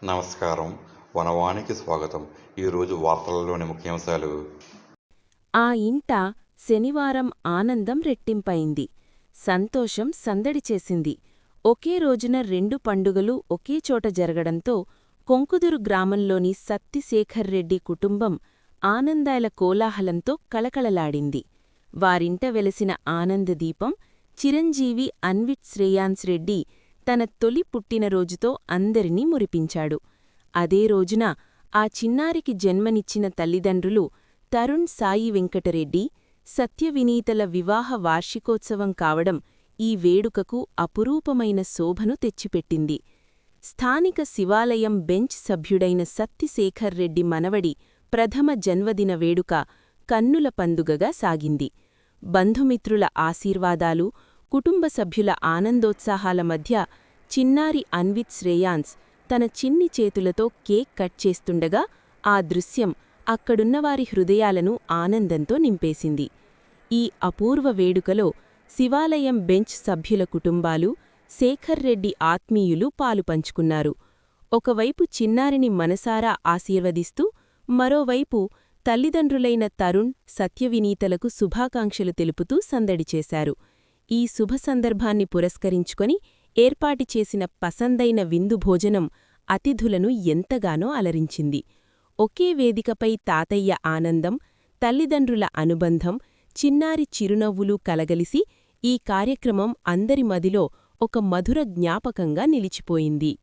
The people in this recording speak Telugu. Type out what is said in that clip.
నమస్కారం. వనవానికి స్వాగతం. ఈరోజు వార్తలలోని ముఖ్యాంశాలు. ఆ ఇంట శనివారం ఆనందం రెట్టింపైంది. సంతోషం సందడి చేసింది. ఒకే రోజున 2 పండుగలు ఒకేచోట జరగడంతో కొంకుదురు గ్రామంలోని సత్తిశేఖర్రెడ్డి కుటుంబం ఆనందాల కోలాహలంతో కళకళలాడింది. వారింట వెలసిన ఆనందదీపం చిరంజీవి అన్విట్ శ్రేయాన్స్ రెడ్డి తన తొలి పుట్టినరోజుతో అందరినీ మురిపించాడు. అదే రోజున ఆ చిన్నారికి జన్మనిచ్చిన తల్లిదండ్రులు తరుణ్ సాయి వెంకటరెడ్డి, సత్యవినీతల వివాహ వార్షికోత్సవం కావడం ఈ వేడుకకు అపురూపమైన శోభను తెచ్చిపెట్టింది. స్థానిక శివాలయం బెంచ్ సభ్యుడైన సత్తిశేఖర్రెడ్డి మనవడి ప్రథమ జన్మదిన వేడుక కన్నుల పందుగగా సాగింది. బంధుమిత్రుల ఆశీర్వాదాలు, కుటుంబ సభ్యుల ఆనందోత్సాహాల మధ్య చిన్నారి అన్విత్ శ్రేయాన్స్ తన చిన్ని చేతులతో కేక్ కట్ చేస్తుండగా ఆ దృశ్యం అక్కడున్నవారి హృదయాలను ఆనందంతో నింపేసింది. ఈ అపూర్వ వేడుకలో శివాలయం బెంచ్ సభ్యుల కుటుంబాలు, శేఖర్రెడ్డి ఆత్మీయులు పాలుపంచుకున్నారు. ఒకవైపు చిన్నారిని మనసారా ఆశీర్వదిస్తూ, మరోవైపు తల్లిదండ్రులైన తరుణ్, సత్యవినీతలకు శుభాకాంక్షలు తెలుపుతూ సందడి చేశారు. ఈ శుభ సందర్భాన్ని పురస్కరించుకొని ఏర్పాటు చేసిన పసందైన విందు భోజనం అతిథులను ఎంతగానో అలరించింది. ఒకే వేదికపై తాతయ్య ఆనందం, తల్లిదండ్రుల అనుబంధం, చిన్నారి చిరునవ్వులు కలగలిసి ఈ కార్యక్రమం అందరి మదిలో ఒక మధుర జ్ఞాపకంగా నిలిచిపోయింది.